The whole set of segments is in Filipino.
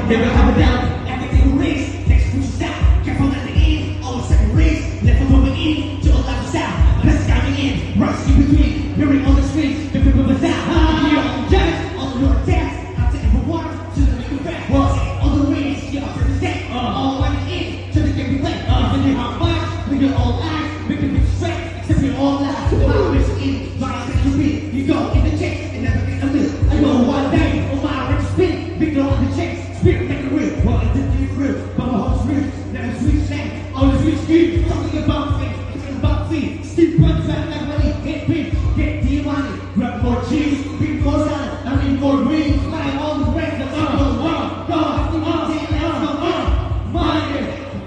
never have a doubt. Everything will race, next push us out. Careful at the end, always second race. Left from going in, to a life is out. Blessings coming in, rush in between. Hearing all the screams, the people was out. Hear all the judges, all of your attacks. I'll take everyone to the make it back. All the rings, you are represent. All on the end, to the game we play. Even in our minds, with your all eyes, make the big strength. Except you're all lies, the power is in. My sense to be, you go in the chase and never get a miss. I know one day, on my rich spin, big on the chase. Spirit make it real, well it didn't get real. But my heart's real, never switch name. Always reach deep, talking about things, thinking about feet. Steve runs back like money, hit big, get deep money. Grab more cheese, bring more salad, I need more rings. Flying all the rings, that's all the wrong. God, money,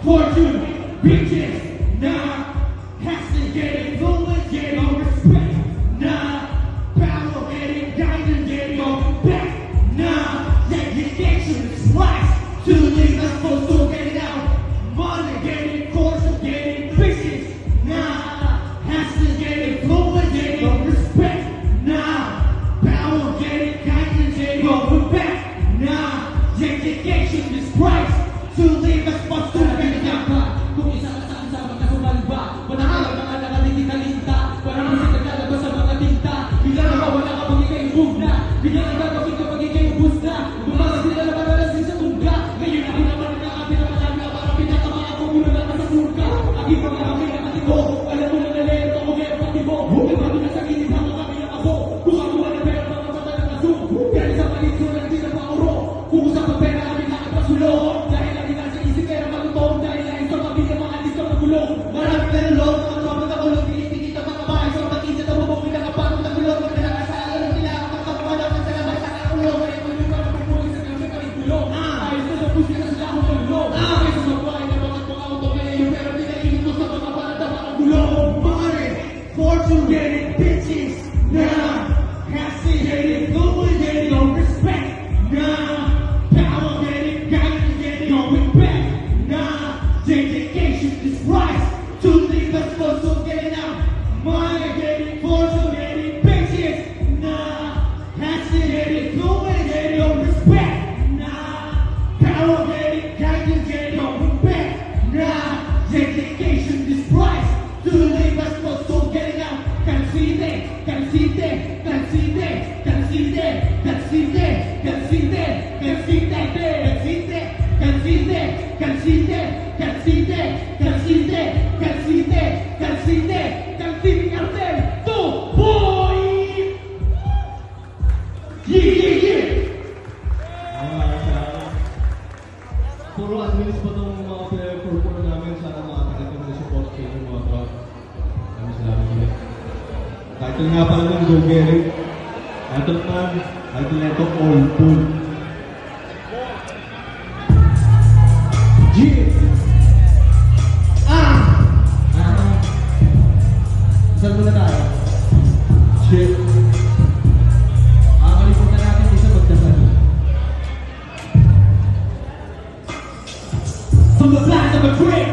fortune, bitches, nah. Has to get influence, get no respect, nah. Power, get it, guidance, get no back, nah. Dedication is right. To leave us supposed to get it out. Money, get it, course, get it, bitches, nah. Has to get influence, get no respect, nah. Power, get it, guidance, get no back, nah. Dedication is right. To leave us supposed to get it out. Kung isa ka sa kasama na sumalba, panahal ang mga nakalitika-lita. Para masitagala ba sa mga tinta. Bigla na wala ka pag ikay move na. Bigla na gagawin ka pag ikay ubus na. Bumasa sila na maralasing sa tungga. Ngayon ako naman nakapinamalanga. Para pinakama ako muna na sa surga. Agi pa nga kami nakatibo. Alam mo na nalero ako kaya patibo. Nagbago na sa gilid hama kami ang ako. Kung ako na pera mga mata ng asum. Kaya sa palitso na hindi na pauro. Kung usap ang pera kami nakapasulo. Dahil lagi na sa isip pera matutong. Dahil lang ito mabigyan mga alis ka magulong. Marami na lulong. Mga tropa na kulong. Pinipigit ang mga bahay. Sa matinsa na bubong. Pinakapagod na gulong. Magkakasala ng kailangan. Magkakapalaman sa labas. Sa kakulong. Kaya kung yung mga pagpulis sa kanya kami gulong. Ayos na sa pusi na sila akong gulong. Kaya sa mabuhay na mga auto kaya yung pera pinahingin ko sa mga palata mga gulong. Money, fortune, get it, bitches, nah. Has to get it, global, get it, no respect, nah. Power, get it, guidance, get it, no respect, nah. Dedication is right. To leave us supposed to get it out. Money, get it, fortune, get it, bitches, nah. Has to get it, global, get it, no respect, nah. Power, get it, guidance, get it, no respect, nah. Dedication is right. To leave us supposed to get it out. Can see that, can see that, can see that, can see that, can see that, can see that, can see that, can see that, can see that, can see that, can see that, can see that, can see that, can see that, can see that, two boy. Yeah. Puro admins pa itong mga player puro namin. Sana makakita ng support sa inyo mga crowd. Kami salamat ulit. Title nga pala ng Go Gary. Title man, title nito All Pool. Saan muna tayo? Shit. Kalimutan natin isa magdasal. From the blast of a grip,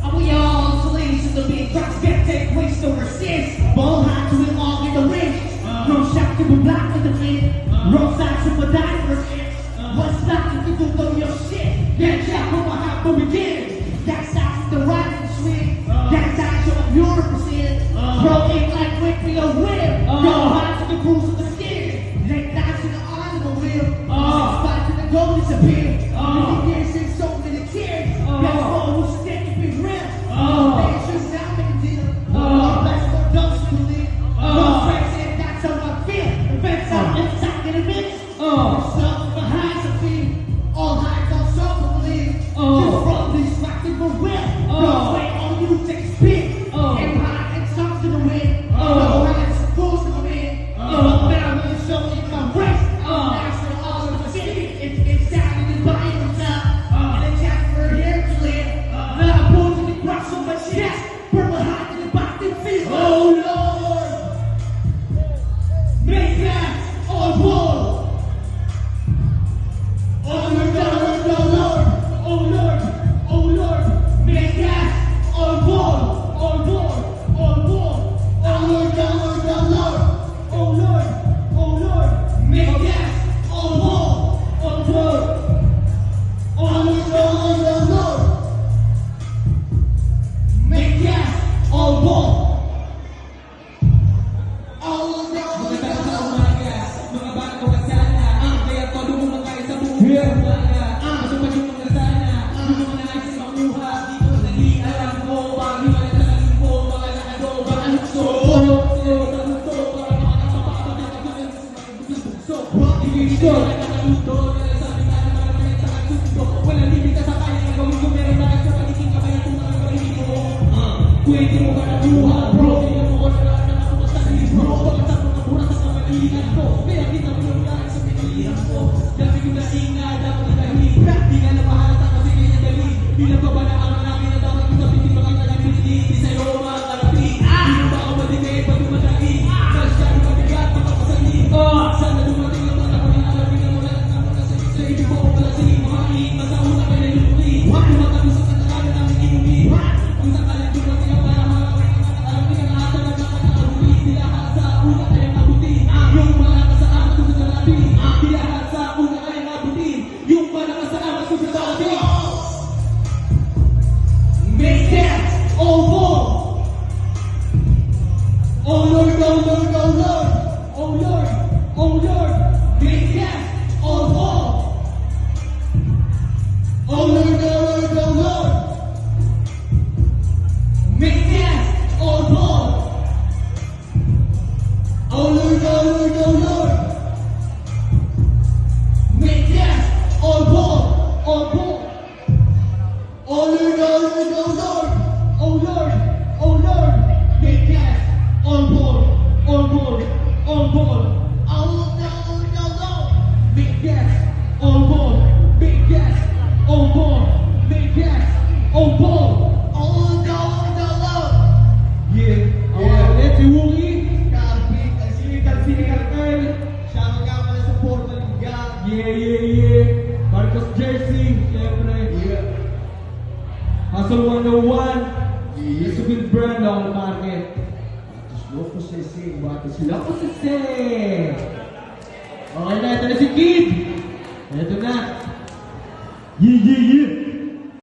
and we all slaves in the big drops get take waste to resist. Ball high to it all in the ring. No shot to be black with the wind. Roll side to a diver's inch. What's not if you do throw your shit? Get jack from a hot to begin. That stops the rising swing. That time show up your percent. Throw in like quick for your whip. Go high to the cruise of the skin. Late nights in the arm of the wheel. Spot to the goal disappear. You can sing so many tears. That's all who's stick to be real. They should now make a deal. That's what those who live. Those friends and that's how I feel. Events out inside in a minute. Yourself behind the feet. All highs on self believe. Just from these facts and for real. Don't wait on you to take a spin. Empire and songs to the wind. No hands, fools to come in. But I'm gonna show you my race. National all of the city. It's down in the body of the top. Yeah. Masupad yung mga sana. Yung mga nais sa makuha. Di ko naging alam ko. Pag-iwala sa kalim ko. Mga nakado. Baka lukso. Sino sa lukso. Para mga nakapakapag na kagulan sa mga bukso. Ibigito. Nakaluto. Sabi nga na mga mga sa kagsundo. Walang limit sa kaya na gawin ko. Meron na sa paliging kamay at mga paliging ko. Pwede mo ka nakuha, bro. Tingnan mo ko na lang na ako sa libro. Pagkatap mo na mura sa kamalihan ko. Kaya kita mo yung lahat sa pinilihan ko. Dami ko na ingat, dapat itahira. Di ka na mahalata kasi kanya dali. Bilang ba na ang namin na dapat ko sabihin. Di makita na pinili. Di sa'yo mga karapi. Di mo ba ako madigay pag dumadali. Masyado mabigat, makapasali. Sana dumating ang mga kami alamin na mula na mga sa ibig mo ko pala sili. Mga iing masauna ka na lumuli. Tumatapos sa katakalan namin inumi. Kung sakaling dumating ang para maraming alamin ang ata na nakakahuli. Di lahat sa una kayang mabuti. Yung mga kasama ko sa dalabi. Di lahat sa una kayang mabuti. Yung mga kasama ko sa dalabi. Make that all war. Oh Lord, oh Lord, oh Lord. Oh Lord, oh Lord. Make that all war. Oh Lord, oh Lord, oh Lord. Make that all war. Oh Lord, oh Lord, oh Lord. Make that all war, all war. Oh Lord, oh Lord, oh Lord. Oh Lord, oh Lord. Make that all war, all war, all war. Oh Lord, oh Lord, oh Lord. Make that all war, make that all war, make that all war. Oh Lord, oh Lord, oh Lord. Yeah, let's see Woogie. Kapit, sinikal Earl. Shoutout nga pala sa Portal Liga. Yeah. Marcos Jersey, syempre. Yeah. Hustle 101. Yeah. It's a good brand on the market. Batos loko sese, batos loko sese. Okay na, ito na si Kid. Ito na. Yeah.